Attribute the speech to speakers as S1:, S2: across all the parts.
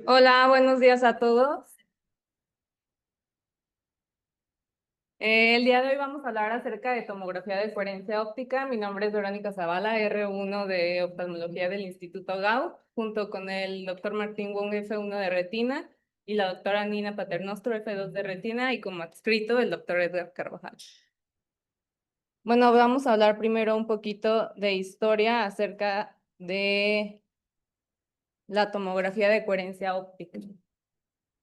S1: Hola, buenos días a todos. El día de hoy vamos a hablar acerca de tomografía de coherencia óptica. Mi nombre es Verónica Zavala, R1 de oftalmología del Instituto Gao, junto con el doctor Martín Wong, F1 de retina, y la doctora Nina Paternostro, F2 de retina, y como adscrito el doctor Edgar Carvajal. Bueno, vamos a hablar primero un poquito de historia acerca de la tomografía de coherencia óptica.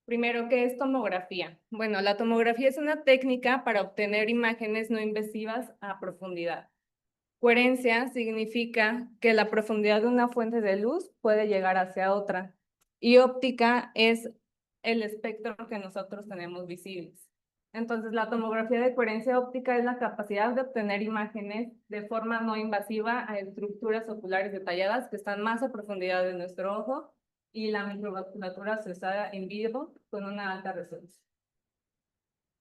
S1: Primero, ¿qué es tomografía? Bueno, la tomografía es una técnica para obtener imágenes no invasivas a profundidad. Coherencia significa que la profundidad de una fuente de luz puede llegar hacia otra. Y óptica es el espectro que nosotros tenemos visibles. Entonces, la tomografía de coherencia óptica es la capacidad de obtener imágenes de forma no invasiva a estructuras oculares detalladas que están más a profundidad de nuestro ojo y la microvasculatura asociada en vivo con una alta resolución.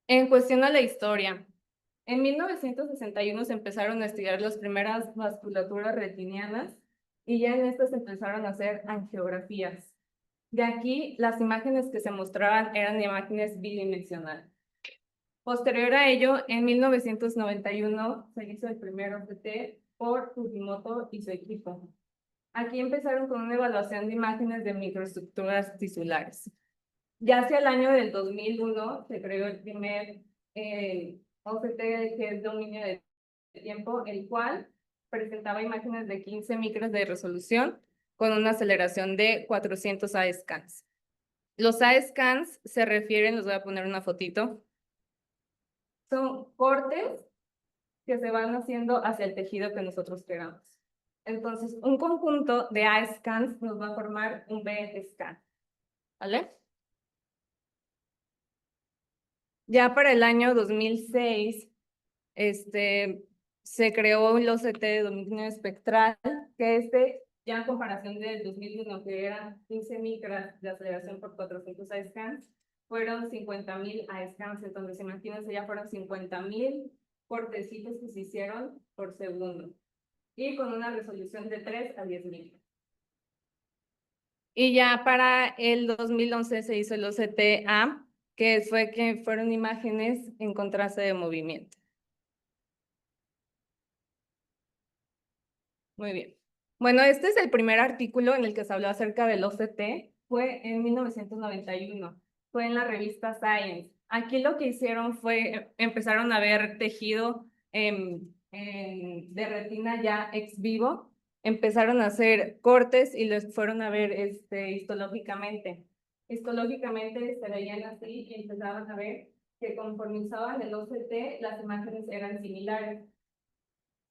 S1: En cuestión a la historia, en 1961 se empezaron a estudiar las primeras vasculaturas retinianas y ya en estas se empezaron a hacer angiografías. De aquí, las imágenes que se mostraban eran imágenes bidimensionales. Posterior a ello, en 1991 se hizo el primer OCT por Fujimoto y su equipo. Aquí empezaron con una evaluación de imágenes de microestructuras tisulares. Ya hacia el año del 2001 se creó el primer OCT, que es dominio de tiempo, el cual presentaba imágenes de 15 micros de resolución con una aceleración de 400 A-scans. Los A-scans se refieren, les voy a poner una fotito, son cortes que se van haciendo hacia el tejido que nosotros queramos. Entonces, un conjunto de A-scans nos va a formar un B-scan, ¿vale? Ya para el año 2006, se creó el OCT de dominio espectral, que ya en comparación del 2001, que eran 15 micras de aceleración por 400 A-scans, fueron 50,000 A-scans. Entonces, imagínense, ya fueron 50,000 cortecitos que se hicieron por segundo, y con una resolución de 3 a 10 micras. Y ya para el 2011 se hizo el OCT-A, que fueron imágenes en contraste de movimiento. Muy bien. Bueno, este es el primer artículo en el que se habló acerca del OCT. Fue en 1991. Fue en la revista Science. Aquí lo que hicieron fue, empezaron a ver tejido de retina ya ex vivo. Empezaron a hacer cortes y los fueron a ver histológicamente. Histológicamente se veían así y empezaban a ver que conforme usaban el OCT, las imágenes eran similares.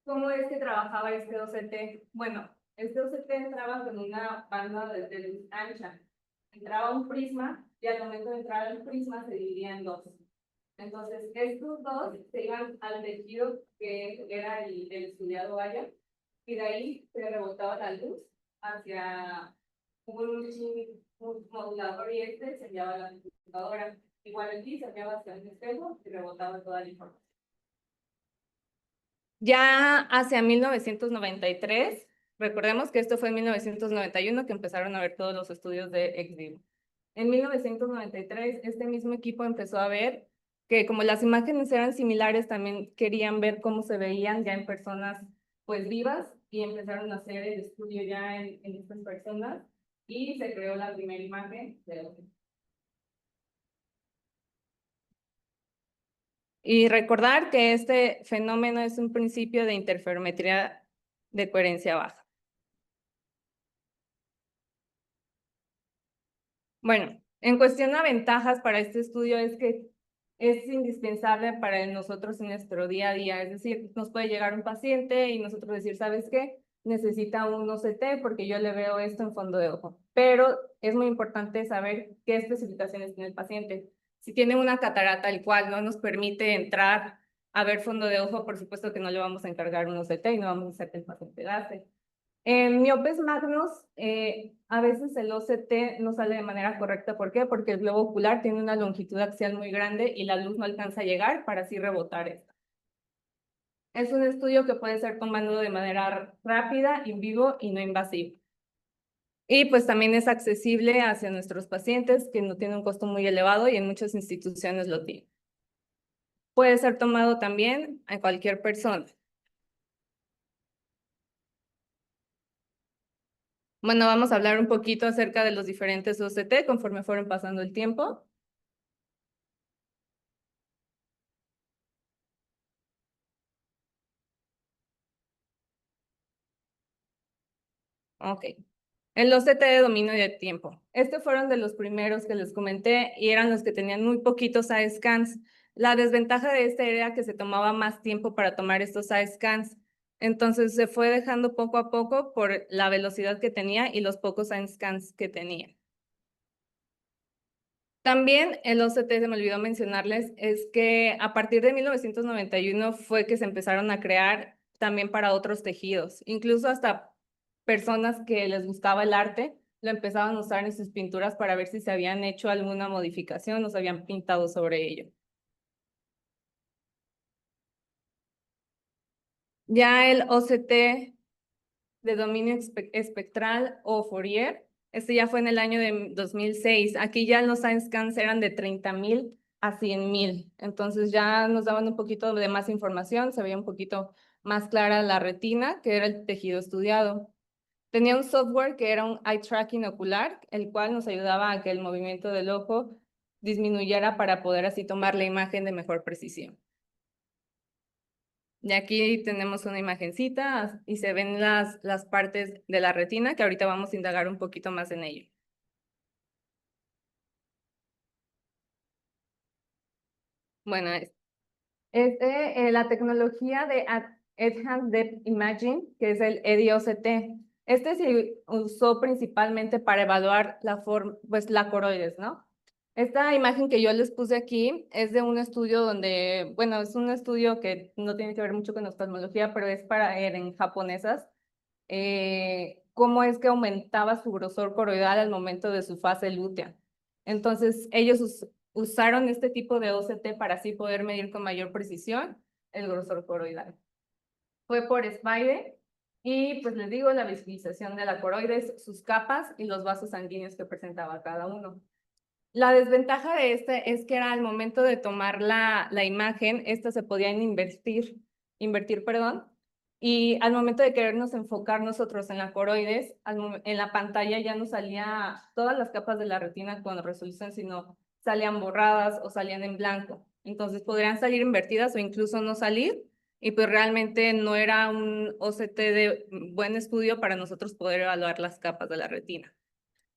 S1: ¿Cómo es que trabajaba este OCT? Bueno, este OCT entraba con una banda de luz ancha. Entraba un prisma y al momento de entrar al prisma se dividía en dos. Entonces, estos dos se iban al tejido que era el estudiado haya, y de ahí se rebotaba la luz hacia un modulador, y se enviaba a la computadora. Igual aquí se enviaba hacia un espejo y rebotaba toda la información. Ya hacia 1993, recordemos que esto fue en 1991 que empezaron a ver todos los estudios de ex vivo. En 1993, este mismo equipo empezó a ver que como las imágenes eran similares, también querían ver cómo se veían ya en personas pues vivas, y empezaron a hacer el estudio ya en estas personas, y se creó la primera imagen de los. Y recordar que este fenómeno es un principio de interferometría de coherencia baja. Bueno, en cuestión a ventajas para este estudio es que es indispensable para nosotros en nuestro día a día. Es decir, nos puede llegar un paciente y nosotros decir, ¿sabes qué? Necesita un OCT porque yo le veo esto en fondo de ojo. Pero es muy importante saber qué especificaciones tiene el paciente. Si tiene una catarata, el cual no nos permite entrar a ver fondo de ojo, por supuesto que no le vamos a encargar un OCT y no vamos a hacer que el paciente gaste. En miopes magnos, a veces el OCT no sale de manera correcta. ¿Por qué? Porque el globo ocular tiene una longitud axial muy grande y la luz no alcanza a llegar para así rebotar esta. Es un estudio que puede ser tomado de manera rápida, en vivo y no invasivo. Y pues también es accesible hacia nuestros pacientes, que no tiene un costo muy elevado y en muchas instituciones lo tienen. Puede ser tomado también a cualquier persona. Bueno, vamos a hablar un poquito acerca de los diferentes OCT conforme fueron pasando el tiempo. Ok. El OCT de dominio de tiempo. Estos fueron de los primeros que les comenté y eran los que tenían muy poquitos eye scans. La desventaja de este era que se tomaba más tiempo para tomar estos eye scans. Entonces se fue dejando poco a poco por la velocidad que tenía y los pocos eye scans que tenía. También el OCT, se me olvidó mencionarles, es que a partir de 1991 fue que se empezaron a crear también para otros tejidos, incluso hasta personas que les gustaba el arte lo empezaban a usar en sus pinturas para ver si se habían hecho alguna modificación o se habían pintado sobre ello. Ya el OCT de dominio espectral o Fourier. Este ya fue en el año de 2006. Aquí ya los science scans eran de 30,000 a 100,000. Entonces ya nos daban un poquito de más información, se veía un poquito más clara la retina, que era el tejido estudiado. Tenía un software que era un eye tracking ocular, el cual nos ayudaba a que el movimiento del ojo disminuyera para poder así tomar la imagen de mejor precisión. Y aquí tenemos una imagencita y se ven las partes de la retina que ahorita vamos a indagar un poquito más en ello. Bueno, la tecnología de Enhanced Depth Imaging, que es el EDOCT, este se usó principalmente para evaluar pues, la coroides, ¿no? Esta imagen que yo les puse aquí es de un estudio donde, bueno, es un estudio que no tiene que ver mucho con oftalmología, pero es para en japonesas, cómo es que aumentaba su grosor coroidal al momento de su fase lútea. Entonces, ellos usaron este tipo de OCT para así poder medir con mayor precisión el grosor coroidal. Fue por SPIDE y pues les digo la visualización de la coroides, sus capas y los vasos sanguíneos que presentaba cada uno. La desventaja de este es que era al momento de tomar la imagen, estas se podían invertir, perdón, y al momento de querernos enfocar nosotros en la coroides, en la pantalla ya no salía todas las capas de la retina con resolución, sino salían borradas o salían en blanco. Entonces podrían salir invertidas o incluso no salir, y pues realmente no era un OCT de buen estudio para nosotros poder evaluar las capas de la retina.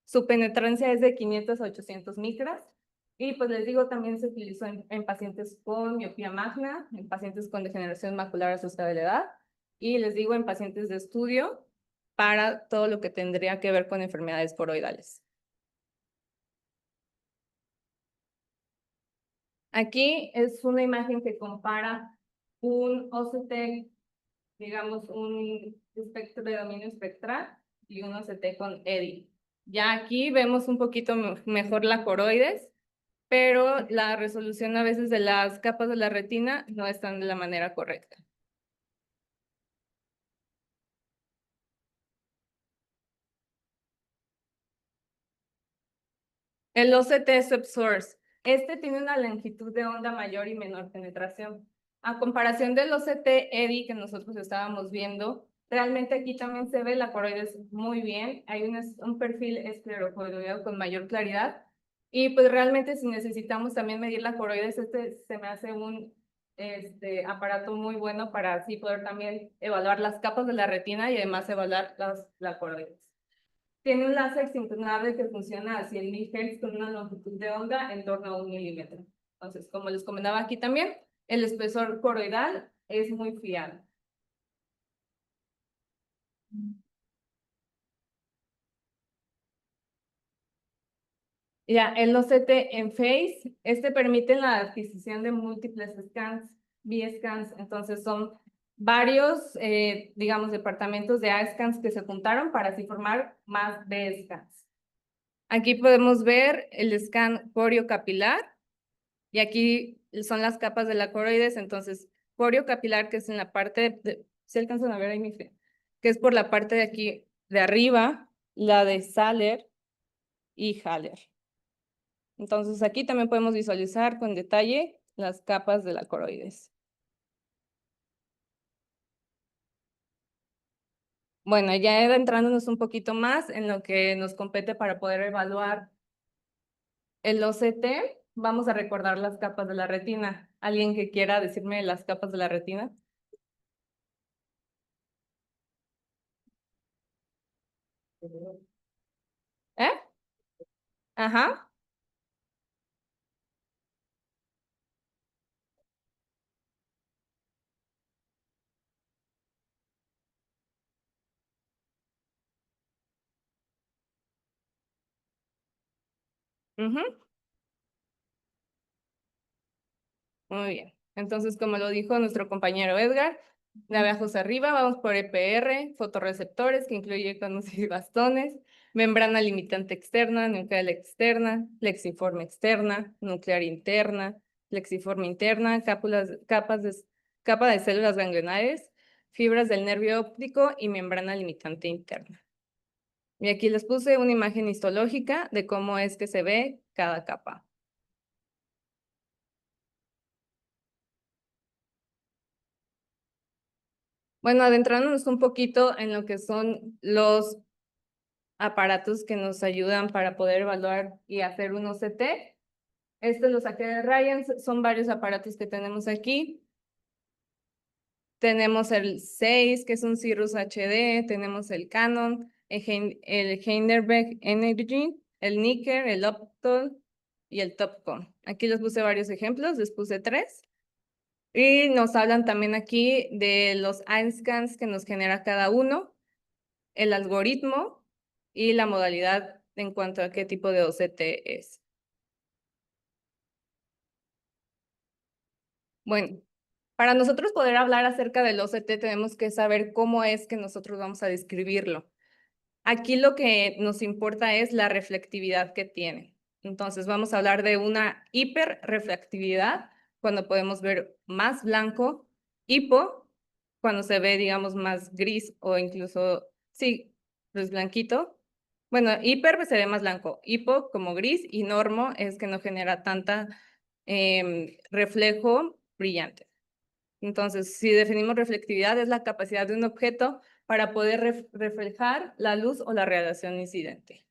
S1: Su penetrancia es de 500 a 800 micras. Y pues les digo, también se utilizó en pacientes con miopía magna, en pacientes con degeneración macular asociada a la edad, y les digo, en pacientes de estudio para todo lo que tendría que ver con enfermedades coroidales. Aquí es una imagen que compara un OCT, digamos, un espectro de dominio espectral y un OCT con EDI. Ya aquí vemos un poquito mejor la coroides, pero la resolución a veces de las capas de la retina no están de la manera correcta. El OCT subsource. Este tiene una longitud de onda mayor y menor penetración. A comparación del OCT EDI que nosotros estábamos viendo, realmente aquí también se ve la coroides muy bien. Hay un perfil esclerocoideado con mayor claridad. Y pues realmente si necesitamos también medir la coroides, este se me hace un aparato muy bueno para así poder también evaluar las capas de la retina y además evaluar la coroides. Tiene un láser sincronable que funciona a 100,000 Hz con una longitud de onda en torno a 1 milímetro. Entonces, como les comentaba aquí también, el espesor coroidal es muy fiable. Ya, el OCT en Face, permite la adquisición de múltiples scans, B-scans, entonces son varios, digamos, departamentos de A-scans que se juntaron para así formar más B-scans. Aquí podemos ver el scan coriocapilar y aquí son las capas de la coroides, entonces coriocapilar, que es en la parte, ¿se alcanzan a ver ahí mi fe? Que es por la parte de aquí de arriba, la de Saller y Haller. Entonces aquí también podemos visualizar con detalle las capas de la coroides. Bueno, ya adentrándonos un poquito más en lo que nos compete para poder evaluar el OCT, vamos a recordar las capas de la retina. ¿Alguien que quiera decirme las capas de la retina? ¿Eh? Ajá. Ujú. Muy bien. Entonces, como lo dijo nuestro compañero Edgar, de abajo hacia arriba vamos por EPR, fotorreceptores, que incluye conos y bastones, membrana limitante externa, nuclear externa, plexiforme externa, nuclear interna, plexiforme interna, capa de células ganglionares, fibras del nervio óptico y membrana limitante interna. Y aquí les puse una imagen histológica de cómo es que se ve cada capa. Bueno, adentrándonos un poquito en lo que son los aparatos que nos ayudan para poder evaluar y hacer un OCT. Estos los saqué de Ryan, son varios aparatos que tenemos aquí. Tenemos el 6, que es un Cirrus HD, tenemos el Canon, el Heidelberg Energy, el Nicker, el Optol y el Topcon. Aquí les puse varios ejemplos, les puse 3. Y nos hablan también aquí de los scans que nos genera cada uno, el algoritmo y la modalidad en cuanto a qué tipo de OCT es. Bueno, para nosotros poder hablar acerca del OCT tenemos que saber cómo es que nosotros vamos a describirlo. Aquí lo que nos importa es la reflectividad que tiene. Entonces vamos a hablar de una hiperreflectividad cuando podemos ver más blanco, hipo cuando se ve, digamos, más gris o incluso, sí, pues blanquito. Bueno, hiper pues, se ve más blanco, hipo como gris y normo es que no genera tanta reflejo brillante. Entonces, si definimos reflectividad, es la capacidad de un objeto para poder reflejar la luz o la radiación incidente.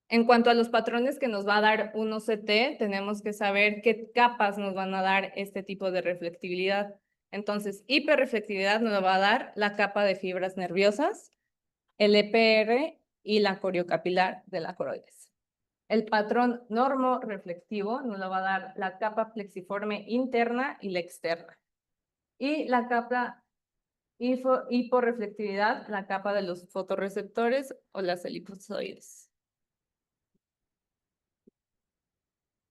S1: En cuanto a los patrones que nos va a dar un OCT, tenemos que saber qué capas nos van a dar este tipo de reflectividad. Entonces, hiperreflectividad nos va a dar la capa de fibras nerviosas, el EPR y la coriocapilar de la coroides. El patrón normoreflectivo nos lo va a dar la capa plexiforme interna y la externa. Y la capa hiporreflectividad, la capa de los fotorreceptores o las elipsoides.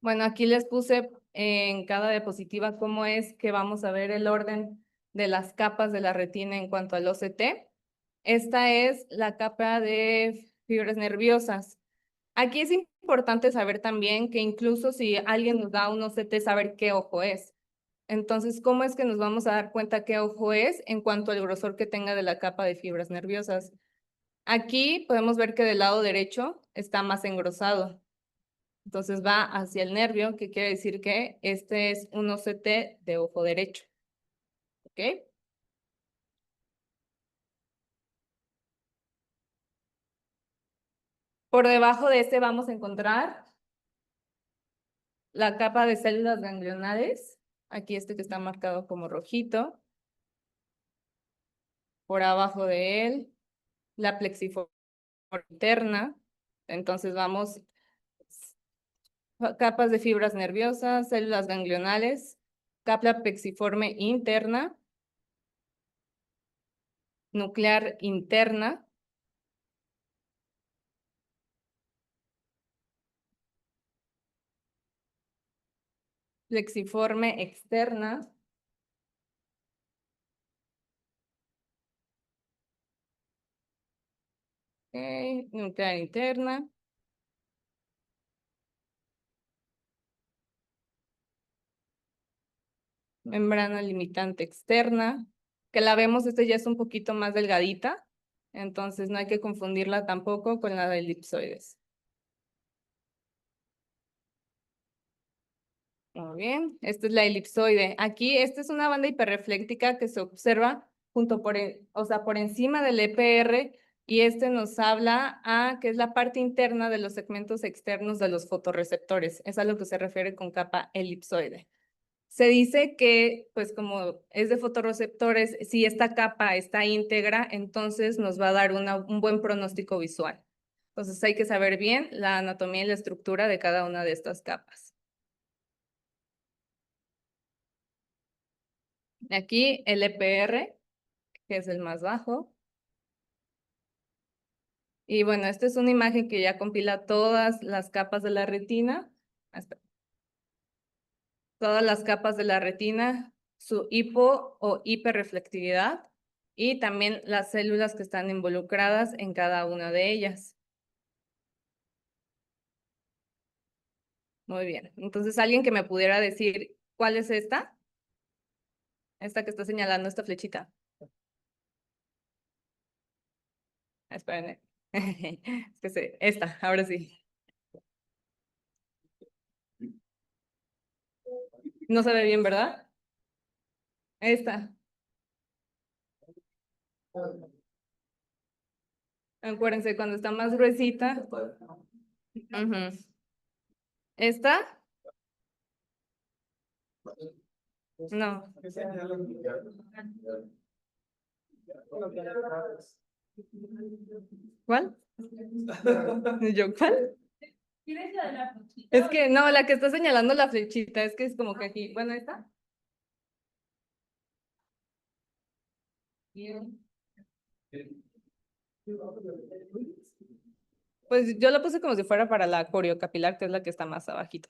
S1: Bueno, aquí les puse en cada diapositiva cómo es que vamos a ver el orden de las capas de la retina en cuanto al OCT. Esta es la capa de fibras nerviosas. Aquí es importante saber también que incluso si alguien nos da un OCT, saber qué ojo es. Entonces, ¿cómo es que nos vamos a dar cuenta qué ojo es en cuanto al grosor que tenga de la capa de fibras nerviosas? Aquí podemos ver que del lado derecho está más engrosado. Entonces va hacia el nervio, que quiere decir que este es un OCT de ojo derecho. ¿Ok? Por debajo de este vamos a encontrar la capa de células ganglionales. Aquí este que está marcado como rojito. Por abajo de él, la plexiforme interna. Entonces vamos capas de fibras nerviosas, células ganglionales, capa plexiforme interna, nuclear interna, plexiforme externa, nuclear interna, membrana limitante externa, que la vemos, esta ya es un poquito más delgadita, entonces no hay que confundirla tampoco con la de elipsoides. Muy bien, esta es la elipsoide. Aquí, esta es una banda hiperrefléctica que se observa o sea, por encima del EPR, y este nos habla a que es la parte interna de los segmentos externos de los fotorreceptores. Es a lo que se refiere con capa elipsoide. Se dice que, pues como es de fotorreceptores, si esta capa está íntegra, entonces nos va a dar un buen pronóstico visual. Entonces hay que saber bien la anatomía y la estructura de cada una de estas capas. Aquí el EPR, que es el más bajo. Y bueno, esta es una imagen que ya compila todas las capas de la retina. Todas las capas de la retina, su hipo o hiperreflectividad y también las células que están involucradas en cada una de ellas. Muy bien. Entonces, ¿alguien que me pudiera decir cuál es esta? Esta que está señalando esta flechita. Espérenme. Es que esta, ahora sí. No se ve bien, ¿verdad? Esta. Acuérdense, cuando está más gruesita. Ujú. ¿Esta? No. ¿Cuál? ¿Yo cuál? Es que no, la que está señalando la flechita, es que es como que aquí. Bueno, esta. Pues yo la puse como si fuera para la coriocapilar, que es la que está más abajito.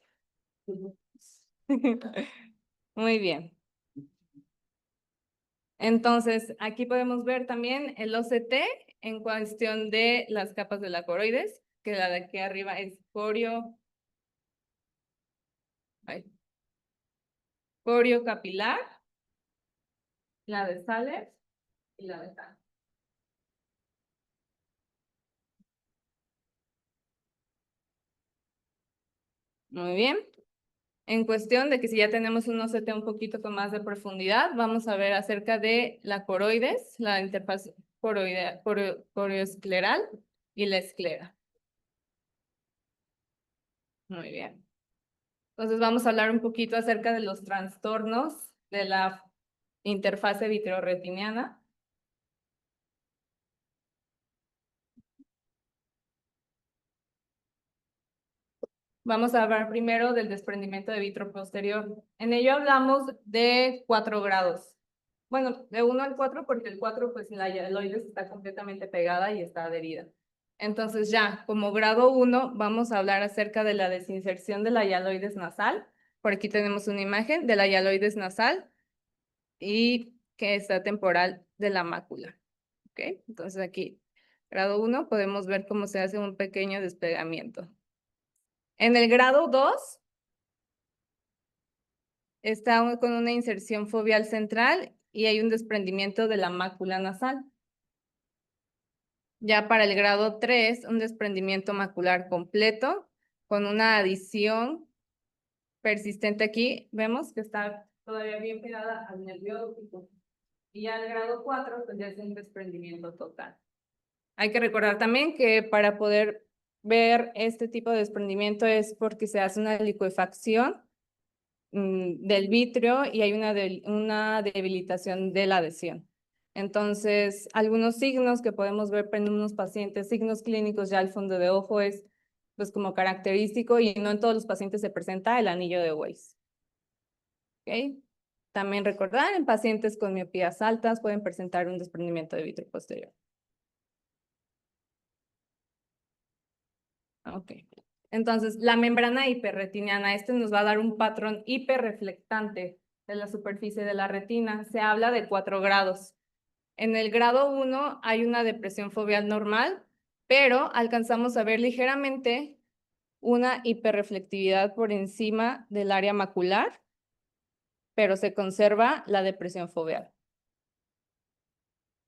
S1: Muy bien. Entonces, aquí podemos ver también el OCT en cuestión de las capas de la coroides, que la de aquí arriba es coriocapilar, la de Sales y la de Sales. Muy bien. En cuestión de que si ya tenemos un OCT un poquito con más de profundidad, vamos a ver acerca de la coroides, la interfaz corioescleral y la esclera. Muy bien. Entonces vamos a hablar un poquito acerca de los trastornos de la interfase vitreoretiniana. Vamos a hablar primero del desprendimiento de vitro posterior. En ello hablamos de 4 grados. Bueno, de 1 al 4 porque el 4 pues la hialoides está completamente pegada y está adherida. Entonces ya, como grado 1, vamos a hablar acerca de la desinserción de la hialoides nasal. Por aquí tenemos una imagen de la hialoides nasal y que está temporal de la mácula. ¿Ok? Entonces aquí, grado 1, podemos ver cómo se hace un pequeño despegamiento. En el grado 2, está con una inserción foveal central y hay un desprendimiento de la mácula nasal. Ya para el grado 3, un desprendimiento macular completo con una adición persistente aquí. Vemos que está todavía bien pegada al nervio óptico. Y ya el grado 4, pues ya es un desprendimiento total. Hay que recordar también que para poder ver este tipo de desprendimiento es porque se hace una licuefacción del vitrio y hay una debilitación de la adhesión. Entonces, algunos signos que podemos ver en unos pacientes, signos clínicos ya al fondo de ojo es pues como característico y no en todos los pacientes se presenta el anillo de Weiss. ¿Okay? También recordar, en pacientes con miopías altas pueden presentar un desprendimiento de vitrio posterior. Ok. Entonces, la membrana hiperretiniana, este nos va a dar un patrón hiperreflectante de la superficie de la retina. Se habla de 4 grados. En el grado 1 hay una depresión foveal normal, pero alcanzamos a ver ligeramente una hiperreflectividad por encima del área macular, pero se conserva la depresión foveal.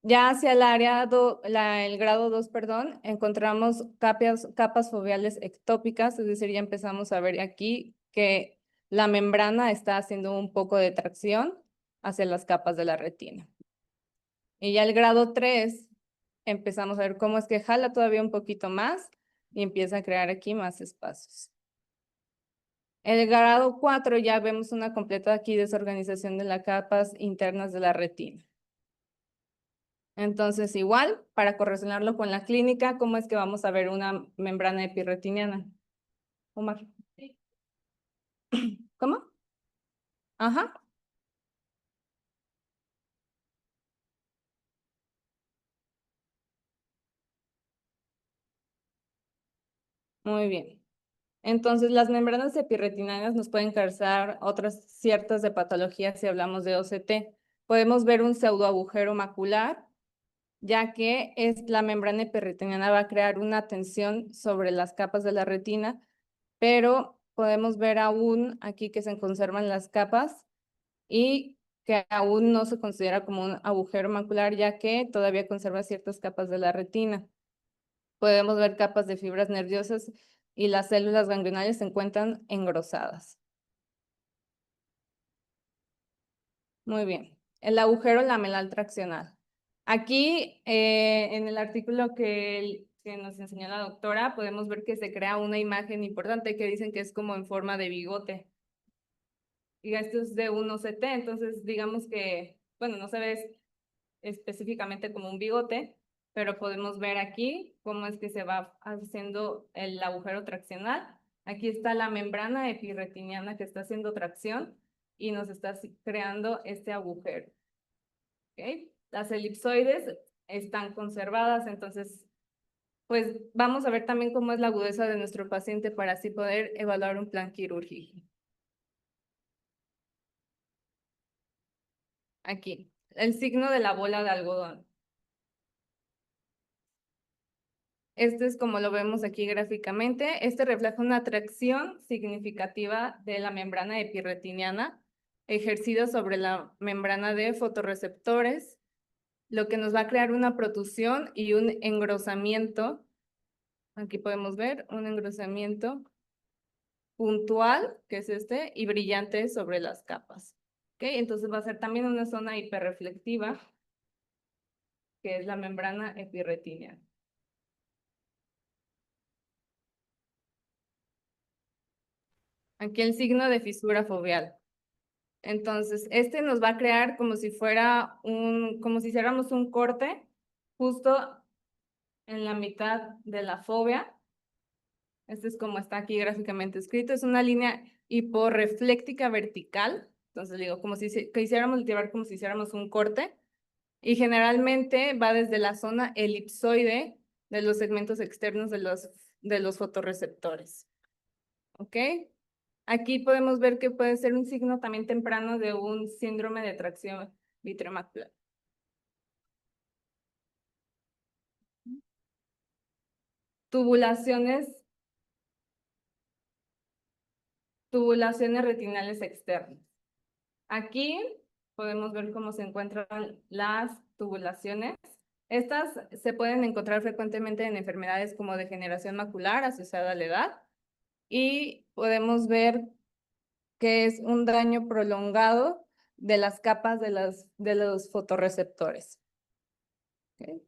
S1: Ya hacia el área, el grado 2, perdón, encontramos capas foveales ectópicas, es decir, ya empezamos a ver aquí que la membrana está haciendo un poco de tracción hacia las capas de la retina. Y ya el grado 3, empezamos a ver cómo es que jala todavía un poquito más y empieza a crear aquí más espacios. El grado 4 ya vemos una completa aquí desorganización de las capas internas de la retina. Entonces, igual, para correlacionarlo con la clínica, ¿cómo es que vamos a ver una membrana epirretiniana? Omar. ¿Cómo? Ajá, muy bien. Entonces, las membranas epirretinianas nos pueden causar otras ciertas de patologías si hablamos de OCT. Podemos ver un pseudoagujero macular, ya que la membrana epirretiniana va a crear una tensión sobre las capas de la retina, pero podemos ver aún aquí que se conservan las capas y que aún no se considera como un agujero macular, ya que todavía conserva ciertas capas de la retina. Podemos ver capas de fibras nerviosas y las células ganglionales se encuentran engrosadas. Muy bien. El agujero lamelar traccional. Aquí, en el artículo que nos enseñó la doctora, podemos ver que se crea una imagen importante que dicen que es como en forma de bigote. Y esto es de un OCT, entonces digamos que, bueno, no se ve específicamente como un bigote, pero podemos ver aquí cómo es que se va haciendo el agujero traccional. Aquí está la membrana epirretiniana que está haciendo tracción y nos está creando este agujero. ¿Okay? Las elipsoides están conservadas, entonces, pues vamos a ver también cómo es la agudeza de nuestro paciente para así poder evaluar un plan quirúrgico. Aquí, el signo de la bola de algodón. Este es como lo vemos aquí gráficamente. Este refleja una atracción significativa de la membrana epirretiniana ejercida sobre la membrana de fotorreceptores, lo que nos va a crear una protusión y un engrosamiento. Aquí podemos ver un engrosamiento puntual, que es este, y brillante sobre las capas. ¿Okay? Entonces va a ser también una zona hiperreflectiva, que es la membrana epirretiniana. Aquí el signo de fisura foveal. Entonces, este nos va a crear como si fuera como si hiciéramos un corte justo en la mitad de la fovea. Este es como está aquí gráficamente escrito. Es una línea hiporrefléctica vertical. Entonces, digo, como si quisiéramos llevar como si hiciéramos un corte. Y generalmente va desde la zona elipsoide de los segmentos externos de los fotorreceptores. ¿Ok? Aquí podemos ver que puede ser un signo también temprano de un síndrome de tracción vitreomacular. Tubulaciones, tubulaciones retinales externas. Aquí podemos ver cómo se encuentran las tubulaciones. Estas se pueden encontrar frecuentemente en enfermedades como degeneración macular asociada a la edad y podemos ver que es un daño prolongado de las capas de los fotorreceptores. ¿Okay?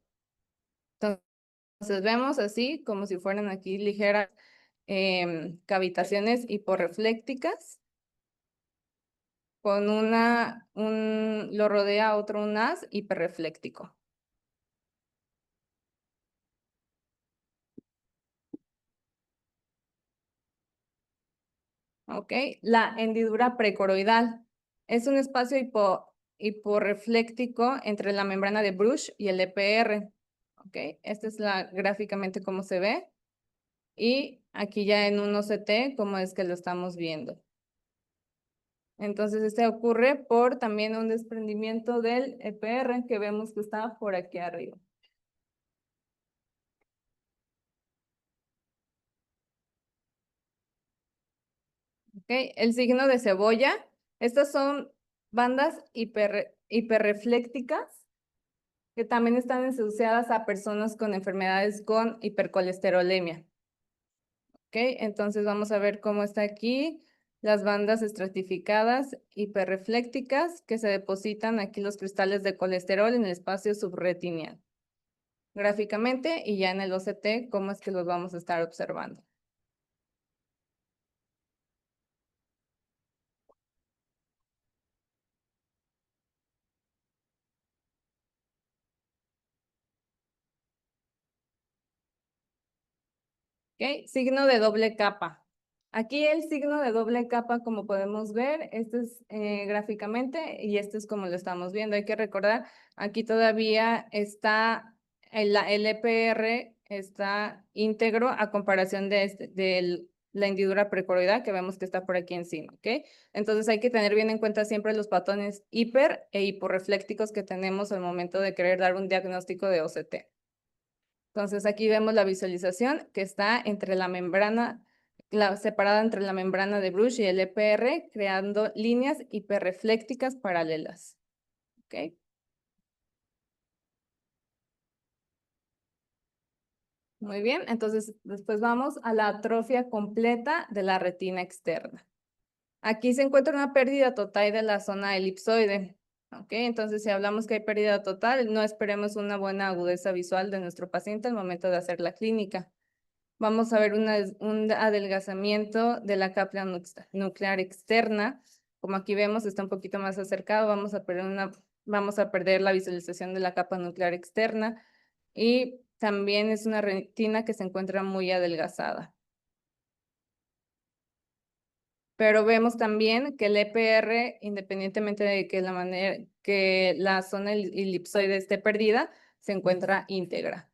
S1: Entonces vemos así como si fueran aquí ligeras cavitaciones hiporreflécticas con lo rodea otro un haz hiperrefléctico. ¿Ok? La hendidura precoroidal es un espacio hiporrefléctico entre la membrana de Bruch y el EPR. ¿Ok? Esta es gráficamente cómo se ve. Y aquí ya en un OCT, cómo es que lo estamos viendo. Entonces, este ocurre por también un desprendimiento del EPR que vemos que está por aquí arriba. ¿Okay? El signo de cebolla. Estas son bandas hiperreflécticas que también están asociadas a personas con enfermedades con hipercolesterolemia. ¿Ok? Entonces vamos a ver cómo está aquí las bandas estratificadas hiperreflécticas que se depositan aquí los cristales de colesterol en el espacio subretiniano. Gráficamente y ya en el OCT, cómo es que los vamos a estar observando. ¿Ok? Signo de doble capa. Aquí el signo de doble capa, como podemos ver, este es gráficamente y este es como lo estamos viendo. Hay que recordar, aquí todavía está el EPR está íntegro a comparación de la hendidura precoroidal que vemos que está por aquí encima, ¿ok? Entonces hay que tener bien en cuenta siempre los patrones hiper e hiporreflécticos que tenemos al momento de querer dar un diagnóstico de OCT. Entonces aquí vemos la visualización que está entre la membrana, separada entre la membrana de Bruch y el EPR, creando líneas hiperreflécticas paralelas. ¿Ok? Muy bien, entonces después vamos a la atrofia completa de la retina externa. Aquí se encuentra una pérdida total de la zona elipsoide. ¿Ok? Entonces si hablamos que hay pérdida total, no esperemos una buena agudeza visual de nuestro paciente al momento de hacer la clínica. Vamos a ver un adelgazamiento de la capa nuclear externa. Como aquí vemos, está un poquito más acercado. Vamos a perder la visualización de la capa nuclear externa. Y también es una retina que se encuentra muy adelgazada. Pero vemos también que el EPR, independientemente de que la zona elipsoide esté perdida, se encuentra íntegra.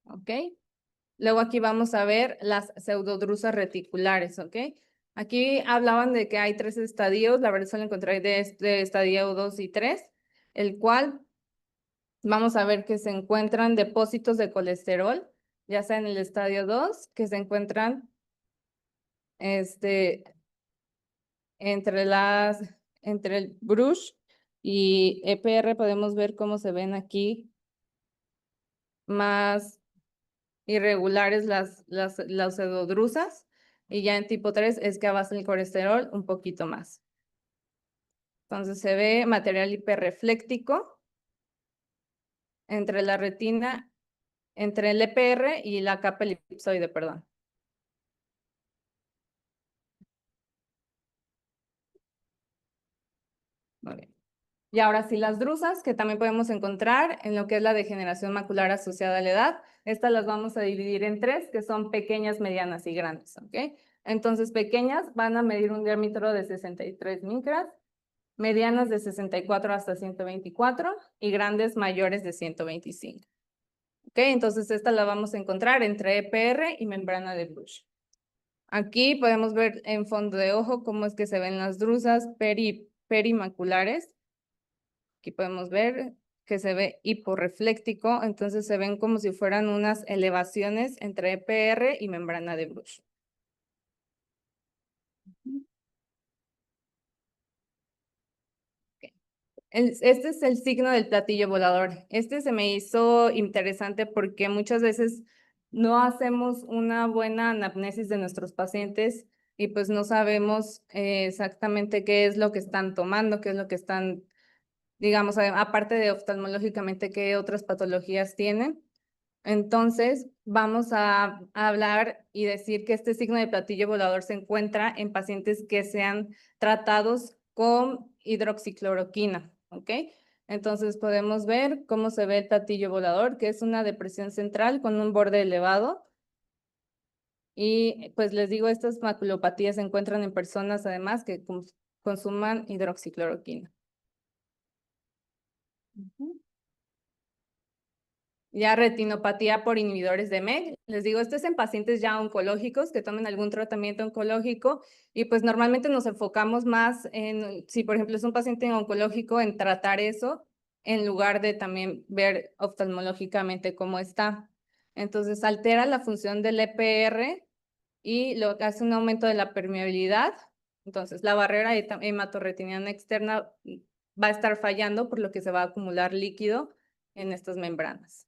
S1: ¿Ok? Luego aquí vamos a ver las pseudodrusas reticulares, ¿ok? Aquí hablaban de que hay 3 estadios, la verdad solo encontré de este estadio 2 y 3, el cual vamos a ver que se encuentran depósitos de colesterol, ya sea en el estadio 2, que se encuentran este, entre el Bruch y EPR, podemos ver cómo se ven aquí más irregulares las pseudodrusas, y ya en tipo 3 es que avanza el colesterol un poquito más. Entonces se ve material hiperrefléctico entre la retina, entre el EPR y la capa elipsoide, perdón. Muy bien. Y ahora sí, las drusas, que también podemos encontrar en lo que es la degeneración macular asociada a la edad. Estas las vamos a dividir en 3, que son pequeñas, medianas y grandes, ¿ok? Entonces, pequeñas van a medir un diámetro de 63 micras, medianas de 64 hasta 124 y grandes mayores de 125. ¿Ok? Entonces, esta la vamos a encontrar entre EPR y membrana de Bruch. Aquí podemos ver en fondo de ojo cómo es que se ven las drusas perimaculares. Aquí podemos ver que se ve hiporrefléctico, entonces se ven como si fueran unas elevaciones entre EPR y membrana de Bruch. Este es el signo del platillo volador. Este se me hizo interesante porque muchas veces no hacemos una buena anamnesis de nuestros pacientes y pues no sabemos exactamente qué es lo que están tomando, qué es lo que están, digamos, aparte de oftalmológicamente, qué otras patologías tienen. Entonces, vamos a hablar y decir que este signo de platillo volador se encuentra en pacientes que sean tratados con hidroxicloroquina, ¿ok? Entonces, podemos ver cómo se ve el platillo volador, que es una depresión central con un borde elevado. Y pues les digo, estas maculopatías se encuentran en personas además que consuman hidroxicloroquina. Ujú. Ya retinopatía por inhibidores de MEK. Les digo, esto es en pacientes ya oncológicos que tomen algún tratamiento oncológico y pues normalmente nos enfocamos más en, si por ejemplo es un paciente oncológico, en tratar eso en lugar de también ver oftalmológicamente cómo está. Entonces altera la función del EPR y lo que hace un aumento de la permeabilidad. Entonces la barrera hematorretiniana externa va a estar fallando, por lo que se va a acumular líquido en estas membranas.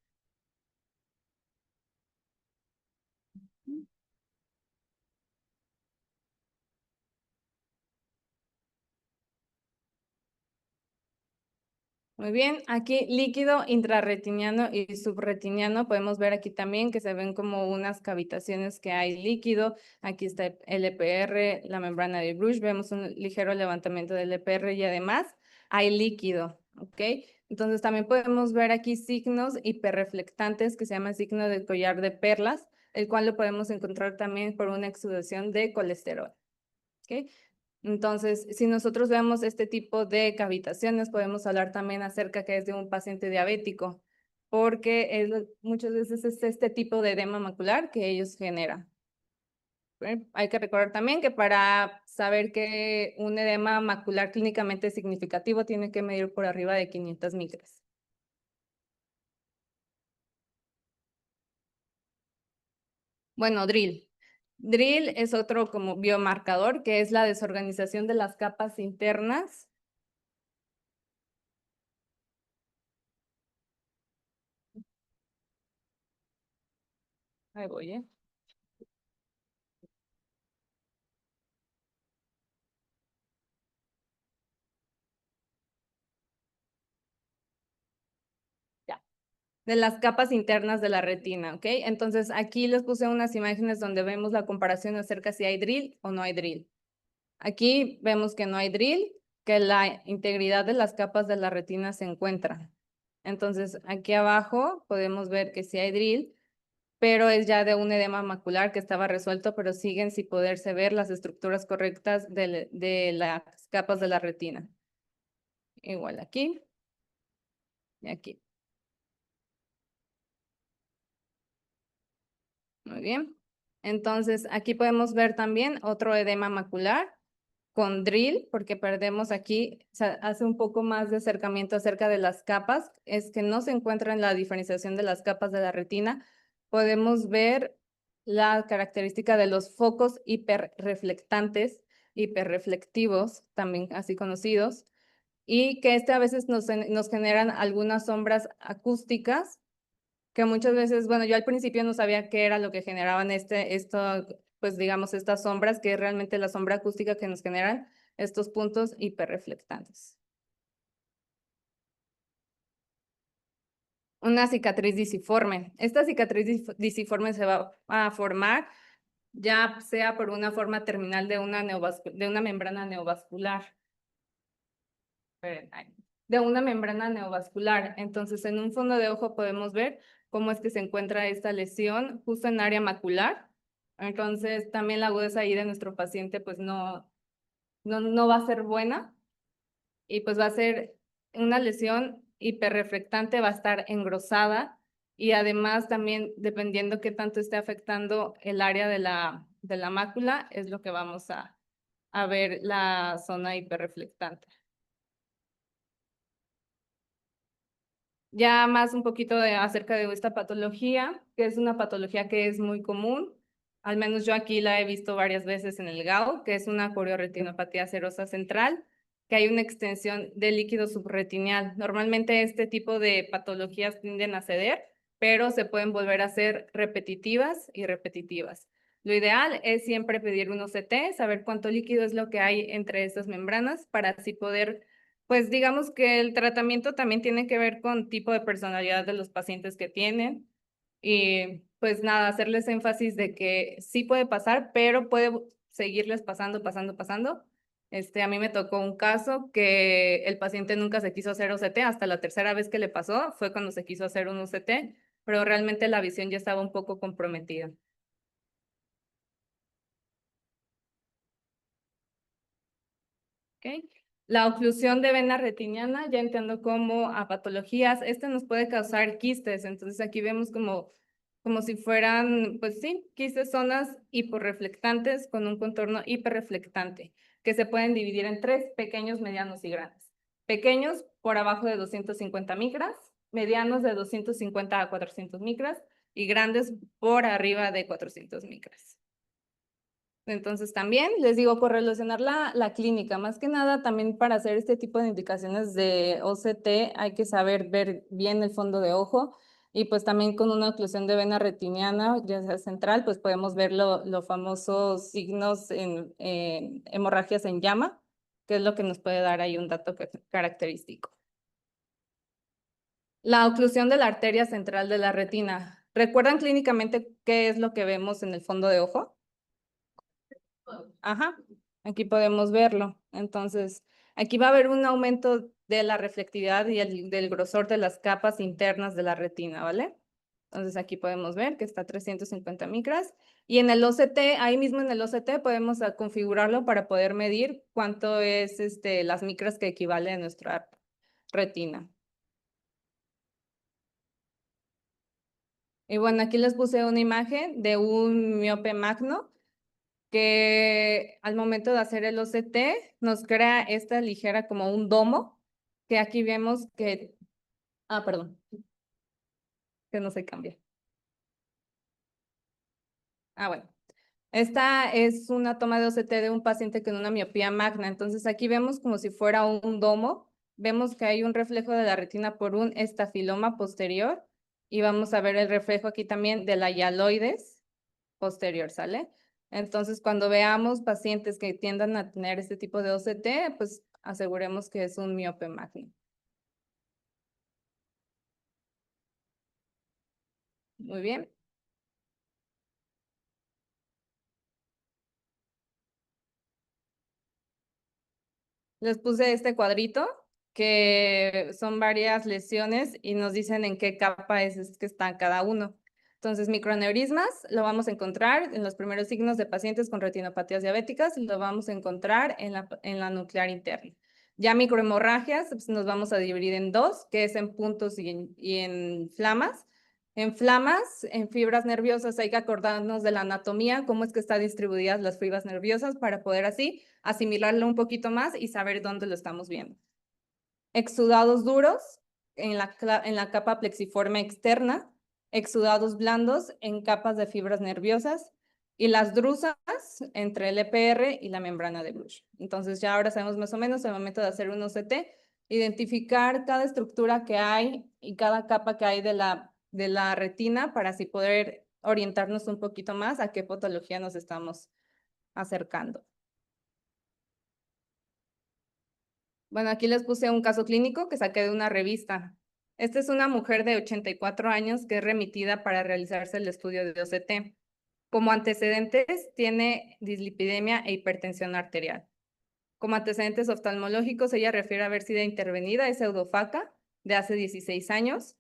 S1: Muy bien, aquí líquido intrarretiniano y subretiniano, podemos ver aquí también que se ven como unas cavitaciones que hay líquido. Aquí está el EPR, la membrana de Bruch, vemos un ligero levantamiento del EPR y además hay líquido, ¿ok? Entonces también podemos ver aquí signos hiperreflectantes que se llama signo del collar de perlas, el cual lo podemos encontrar también por una exudación de colesterol, ¿ok? Entonces, si nosotros vemos este tipo de cavitaciones, podemos hablar también acerca que es de un paciente diabético, porque muchas veces es este tipo de edema macular que ellos generan. Hay que recordar también que para saber que un edema macular clínicamente significativo tiene que medir por arriba de 500 micras. Bueno, DRIL. DRIL es otro como biomarcador que es la desorganización de las capas internas. Ahí voy, ¿eh? Ya. De las capas internas de la retina, ¿ok? Entonces aquí les puse unas imágenes donde vemos la comparación acerca si hay drill o no hay drill. Aquí vemos que no hay drill, que la integridad de las capas de la retina se encuentra. Entonces aquí abajo podemos ver que sí hay drill, pero es ya de un edema macular que estaba resuelto, pero siguen sin poderse ver las estructuras correctas de las capas de la retina. Igual aquí y aquí. Muy bien. Entonces, aquí podemos ver también otro edema macular con drill, porque perdemos aquí, se hace un poco más de acercamiento acerca de las capas, es que no se encuentra en la diferenciación de las capas de la retina. Podemos ver la característica de los focos hiperreflectantes, hiperreflectivos, también así conocidos, y que a veces nos generan algunas sombras acústicas que muchas veces, bueno, yo al principio no sabía qué era lo que generaban pues digamos, estas sombras, que es realmente la sombra acústica que nos generan estos puntos hiperreflectantes. Una cicatriz disiforme. Esta cicatriz disiforme se va a formar ya sea por una forma terminal de una membrana neovascular. De una membrana neovascular. Entonces, en un fondo de ojo podemos ver cómo es que se encuentra esta lesión justo en área macular. Entonces, también la agudeza ahí de nuestro paciente pues no va a ser buena y pues va a ser una lesión hiperreflectante, va a estar engrosada y además también dependiendo qué tanto esté afectando el área de la mácula, es lo que vamos a ver la zona hiperreflectante. Ya más un poquito acerca de esta patología, que es una patología que es muy común, al menos yo aquí la he visto varias veces en el GAO, que es una corioretinopatía serosa central, que hay una extensión del líquido subretinial. Normalmente este tipo de patologías tienden a ceder, pero se pueden volver a ser repetitivas y repetitivas. Lo ideal es siempre pedir un OCT, saber cuánto líquido es lo que hay entre estas membranas para así poder pues digamos que el tratamiento también tiene que ver con tipo de personalidad de los pacientes que tienen y pues nada, hacerles énfasis de que sí puede pasar, pero puede seguirles pasando. A mí me tocó un caso que el paciente nunca se quiso hacer OCT, hasta la tercera vez que le pasó fue cuando se quiso hacer un OCT, pero realmente la visión ya estaba un poco comprometida. ¿Ok? La oclusión de vena retiniana, ya entiendo como a patologías, nos puede causar quistes, entonces aquí vemos como si fueran, pues sí, quistes, zonas hiporreflectantes con un contorno hiperreflectante, que se pueden dividir en tres, pequeños, medianos y grandes. Pequeños por abajo de 250 micras, medianos de 250 a 400 micras y grandes por arriba de 400 micras. Entonces también les digo, correlacionar la clínica, más que nada también para hacer este tipo de indicaciones de OCT hay que saber ver bien el fondo de ojo y pues también con una oclusión de vena retiniana, ya sea central, pues podemos ver los famosos signos en hemorragias en llama, que es lo que nos puede dar ahí un dato característico. La oclusión de la arteria central de la retina. ¿Recuerdan clínicamente qué es lo que vemos en el fondo de ojo? Ajá, aquí podemos verlo. Entonces, aquí va a haber un aumento de la reflectividad y del grosor de las capas internas de la retina, ¿vale? Entonces, aquí podemos ver que está a 350 micras. Y en el OCT, ahí mismo en el OCT, podemos configurarlo para poder medir cuánto es las micras que equivale a nuestra retina. Y bueno, aquí les puse una imagen de un miope magno que al momento de hacer el OCT nos crea esta ligera como un domo, que aquí vemos que, perdón, que no se cambia. Bueno. Esta es una toma de OCT de un paciente con una miopía magna. Entonces aquí vemos como si fuera un domo. Vemos que hay un reflejo de la retina por un estafiloma posterior y vamos a ver el reflejo aquí también de la hialoides posterior, ¿sale? Entonces, cuando veamos pacientes que tiendan a tener este tipo de OCT, pues aseguremos que es un miope magno. Muy bien. Les puse este cuadrito que son varias lesiones y nos dicen en qué capa es que están cada uno. Entonces, microaneurismas lo vamos a encontrar en los primeros signos de pacientes con retinopatías diabéticas y lo vamos a encontrar en la nuclear interna. Ya microhemorragias, pues, nos vamos a dividir en dos, que es en puntos y en flamas. En flamas, en fibras nerviosas, hay que acordarnos de la anatomía, cómo es que están distribuidas las fibras nerviosas para poder así asimilarlo un poquito más y saber dónde lo estamos viendo. Exudados duros en la capa plexiforme externa, exudados blandos en capas de fibras nerviosas y las drusas entre el EPR y la membrana de Bruch. Entonces ya ahora sabemos más o menos el momento de hacer un OCT, identificar cada estructura que hay y cada capa que hay de la retina para así poder orientarnos un poquito más a qué patología nos estamos acercando. Bueno, aquí les puse un caso clínico que saqué de una revista. Esta es una mujer de 84 años que es remitida para realizarse el estudio de OCT. Como antecedentes, tiene dislipidemia e hipertensión arterial. Como antecedentes oftalmológicos, ella refiere haber sido intervenida, es pseudofaca, de hace 16 años,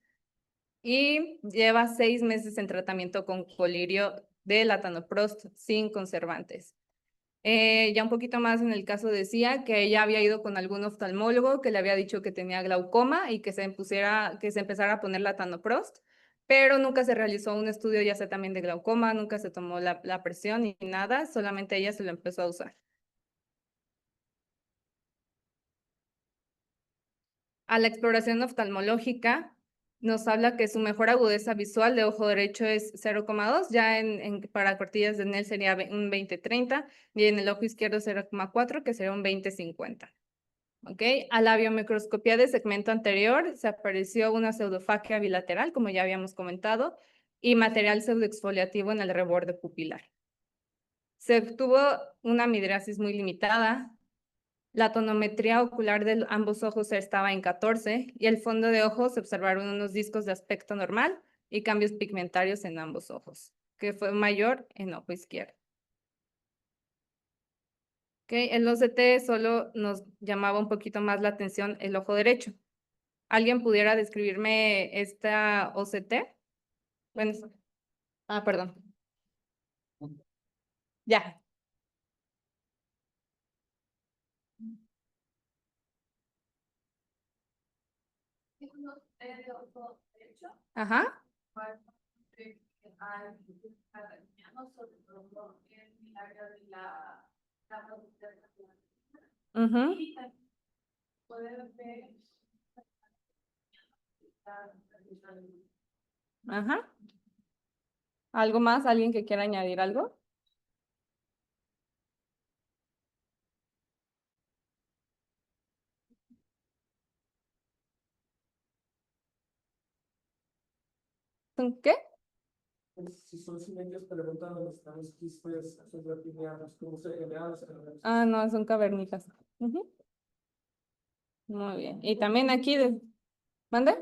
S1: y lleva 6 meses en tratamiento con colirio de latanoprost sin conservantes. Ya un poquito más en el caso decía que ella había ido con algún oftalmólogo que le había dicho que tenía glaucoma y que se empezara a poner latanoprost, pero nunca se realizó un estudio ya sea también de glaucoma, nunca se tomó la presión ni nada, solamente ella se lo empezó a usar. A la exploración oftalmológica nos habla que su mejor agudeza visual de ojo derecho es 0,2, ya para cuartillas de Snell sería un 20-30 y en el ojo izquierdo 0,4 que sería un 20-50. ¿Ok? A la biomicroscopía de segmento anterior se apareció una pseudofaquia bilateral, como ya habíamos comentado, y material pseudoexfoliativo en el reborde pupilar. Se obtuvo una midriasis muy limitada, la tonometría ocular de ambos ojos estaba en 14 y el fondo de ojo se observaron unos discos de aspecto normal y cambios pigmentarios en ambos ojos, que fue mayor en ojo izquierdo. ¿Okay? El OCT solo nos llamaba un poquito más la atención el ojo derecho. ¿Alguien pudiera describirme esta OCT? Bueno, perdón. Ya. Ajá. Ujú. Ajá. ¿Algo más? ¿Alguien que quiera añadir algo? ¿Son qué?
S2: Si son simientes, preguntan dónde están los quistes reptilianos, cómo se generan los cavernícolas.
S1: Ah, no, son cavernícolas. Ujú. Muy bien. Y también aquí, ¿mande?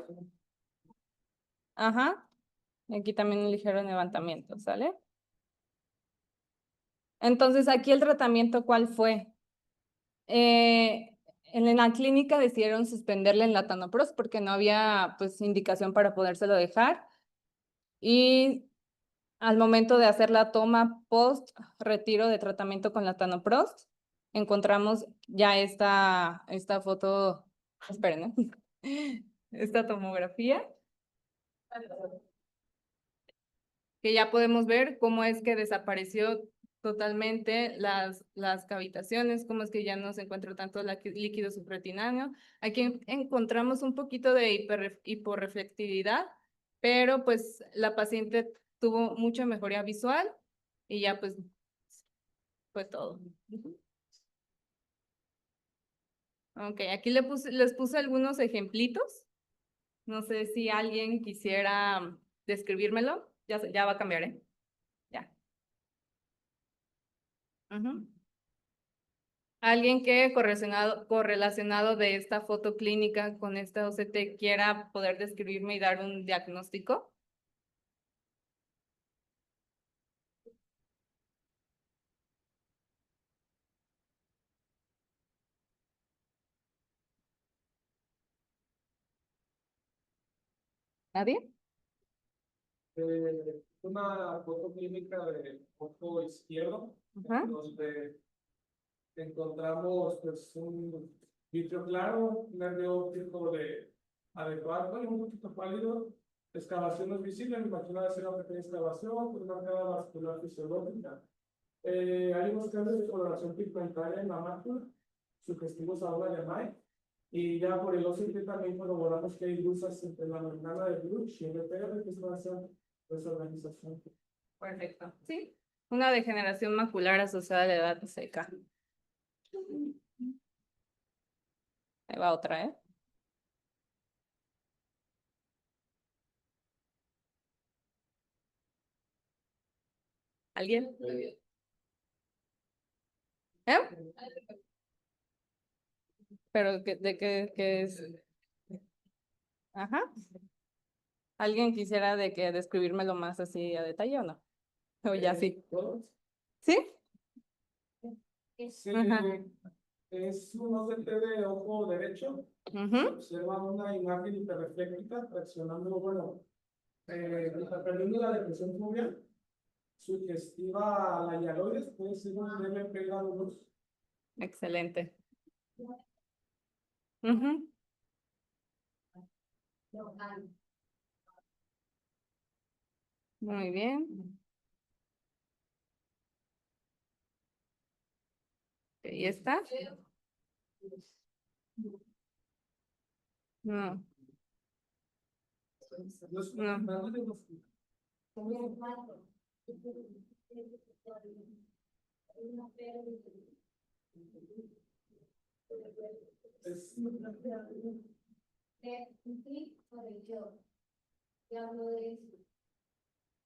S1: Ajá. Aquí también un ligero levantamiento, ¿sale? Entonces, aquí el tratamiento, ¿cuál fue? En la clínica decidieron suspenderle el latanoprost porque no había, pues, indicación para podérselo dejar. Y al momento de hacer la toma post retiro de tratamiento con latanoprost, encontramos ya esta foto, esperen, esta tomografía, que ya podemos ver cómo es que desapareció totalmente las cavitaciones, cómo es que ya no se encuentra tanto líquido subretináneo. Aquí encontramos un poquito de hiporreflectividad, pero pues la paciente tuvo mucha mejoría visual y ya pues fue todo. Ok, aquí les puse algunos ejemplitos. No sé si alguien quisiera describírmelo. Ya va a cambiar, ¿eh? Ya. Ujú. Alguien que correlacionado de esta foto clínica con esta OCT quiera poder describirme y dar un diagnóstico. ¿Nadie?
S2: Una foto clínica de ojo izquierdo,
S1: Ajá.
S2: donde encontramos pues un vitrio claro, nervio óptico de adecuado y un poquito pálido, excavaciones visibles, me imagino hacer una pequeña excavación, pues marcada vascular fisiológica. Hay unos cambios de coloración pigmentaria en la mácula, sugestivos a una llamada, y ya por el OCT también corroboramos que hay luces entre la membrana de Bruch y el EPR, que es una desorganización.
S1: Perfecto. Sí. Una degeneración macular asociada a la edad seca. Ahí va otra, ¿eh? ¿Alguien? ¿Eh? ¿Pero de qué es? Ajá. ¿Alguien quisiera de que describírmelo más así a detalle o no? O ya sí. ¿Sí?
S2: Sí,
S1: Ajá.
S2: es un OCT de ojo derecho.
S1: Ujú.
S2: Se observa una imagen hiperrefléctica traccionando, bueno, perdiendo la depresión foveal, sugestiva a la hialoides, puede ser un DMP grado 2.
S1: Excelente. Ujú. Muy bien. ¿Y está? No. No.
S2: Es,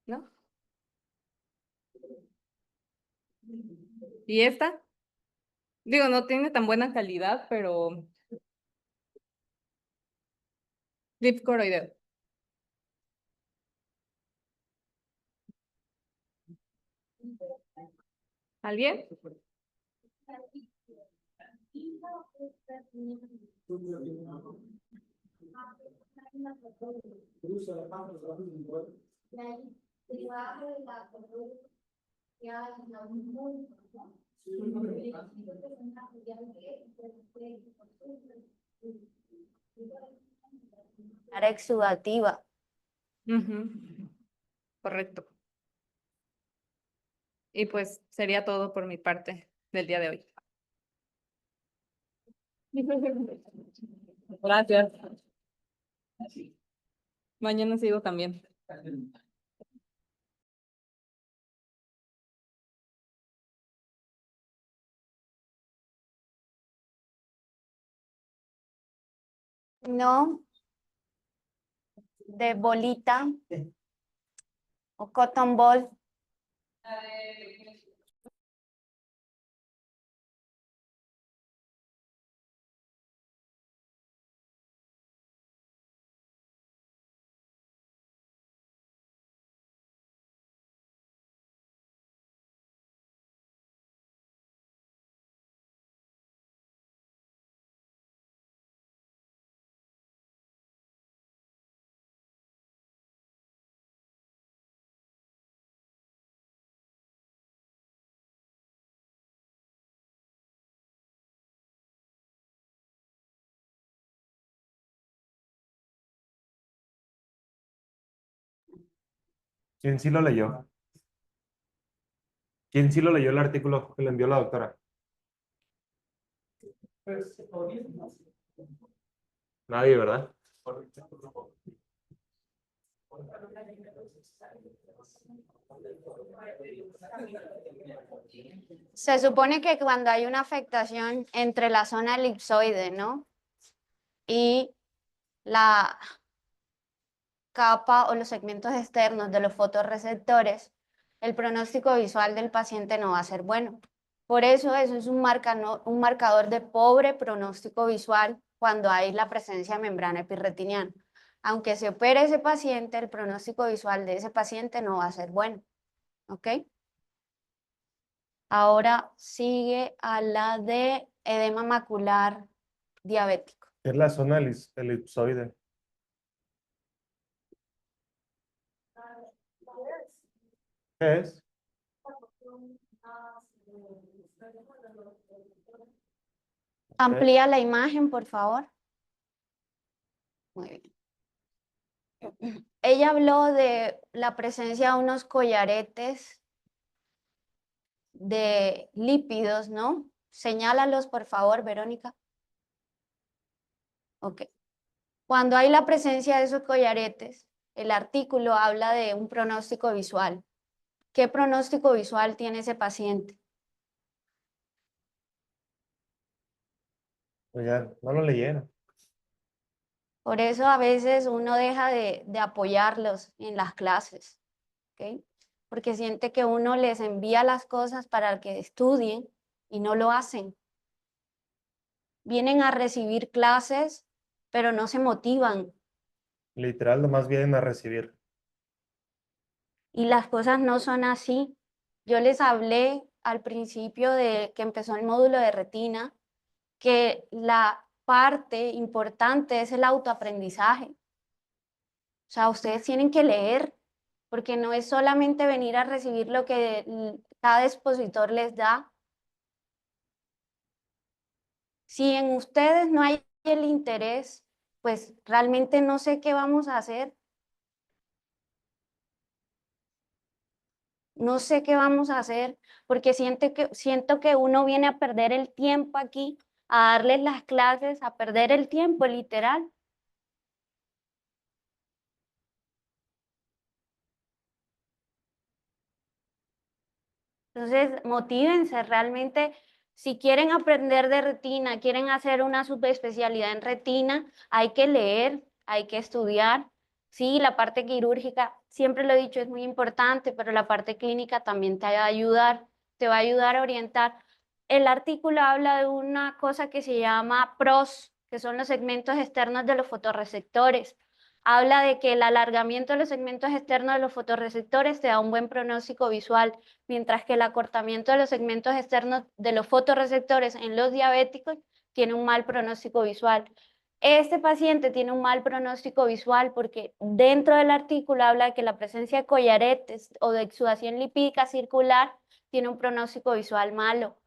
S1: ¿No? ¿Y esta? Digo, no tiene tan buena calidad, pero clip coroideo. ¿Alguien?
S3: Área exudativa.
S1: Ujú. Correcto. Y pues sería todo por mi parte del día de hoy. Gracias. Mañana sigo también.
S3: No, de bolita. o cotton ball.
S4: ¿Quién sí lo leyó? ¿Quién sí lo leyó el artículo que le envió la doctora?
S2: Pues,
S4: Nadie, ¿verdad?
S3: Se supone que cuando hay una afectación entre la zona elipsoide, ¿no? Y la capa o los segmentos externos de los fotorreceptores, el pronóstico visual del paciente no va a ser bueno. Por eso es un marcador de pobre pronóstico visual cuando hay la presencia de membrana epirretiniana. Aunque se opere ese paciente, el pronóstico visual de ese paciente no va a ser bueno. ¿Ok? Ahora sigue a la de edema macular diabético.
S4: Es la zona elipsoide. ¿Qué es?
S3: Amplía la imagen, por favor. Muy bien. Ella habló de la presencia de unos collaretes de lípidos, ¿no? Señálalos, por favor, Verónica. Ok. Cuando hay la presencia de esos collaretes, el artículo habla de un pronóstico visual. ¿Qué pronóstico visual tiene ese paciente?
S4: Oigan, no lo leyeron.
S3: Por eso a veces uno deja de apoyarlos en las clases, ¿ok? Porque siente que uno les envía las cosas para que estudien y no lo hacen. Vienen a recibir clases, pero no se motivan
S4: Literal, nomás vienen a recibir.
S3: y las cosas no son así. Yo les hablé al principio de que empezó el módulo de retina, que la parte importante es el autoaprendizaje. O sea, ustedes tienen que leer, porque no es solamente venir a recibir lo que cada expositor les da. Si en ustedes no hay el interés, pues realmente no sé qué vamos a hacer. No sé qué vamos a hacer, porque siento que uno viene a perder el tiempo aquí, a darles las clases, a perder el tiempo, literal. Entonces, motívense realmente. Si quieren aprender de retina, quieren hacer una subespecialidad en retina, hay que leer, hay que estudiar. Sí, la parte quirúrgica, siempre lo he dicho, es muy importante, pero la parte clínica también te va a ayudar a orientar. El artículo habla de una cosa que se llama PROS, que son los segmentos externos de los fotorreceptores. Habla de que el alargamiento de los segmentos externos de los fotorreceptores te da un buen pronóstico visual, mientras que el acortamiento de los segmentos externos de los fotorreceptores en los diabéticos tiene un mal pronóstico visual. Este paciente tiene un mal pronóstico visual porque dentro del artículo habla de que la presencia de collaretes o de exudación lipídica circular tiene un pronóstico visual malo.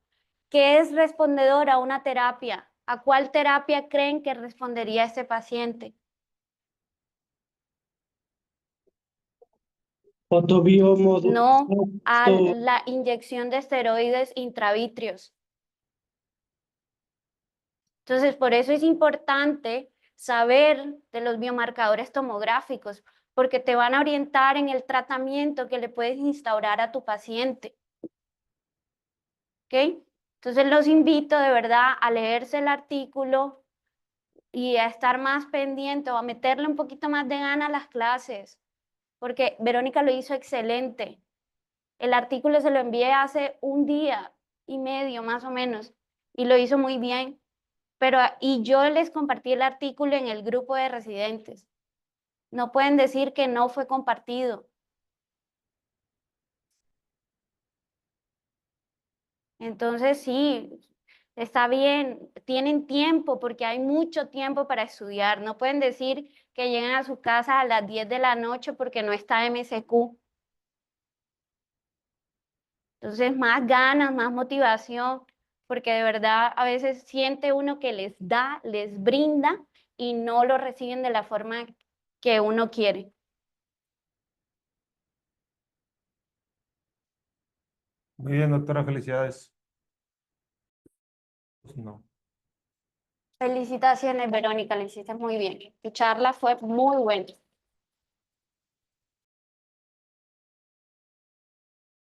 S3: ¿Qué es respondedor a una terapia? ¿A cuál terapia creen que respondería este paciente? No, a la inyección de esteroides intravítreos. Entonces, por eso es importante saber de los biomarcadores tomográficos, porque te van a orientar en el tratamiento que le puedes instaurar a tu paciente. ¿Ok? Entonces, los invito de verdad a leerse el artículo y a estar más pendiente o a meterle un poquito más de gana a las clases. porque Verónica lo hizo excelente. El artículo se lo envié hace 1 día y medio más o menos y lo hizo muy bien. Y yo les compartí el artículo en el grupo de residentes. No pueden decir que no fue compartido. Entonces sí, está bien, tienen tiempo porque hay mucho tiempo para estudiar. No pueden decir que llegan a su casa a las 10 de la noche porque no está MSQ. Entonces, más ganas, más motivación, porque de verdad a veces siente uno que les da, les brinda y no lo reciben de la forma que uno quiere.
S4: Muy bien, doctora, felicidades. Pues no.
S3: Felicitaciones, Verónica, lo hiciste muy bien. Tu charla fue muy buena.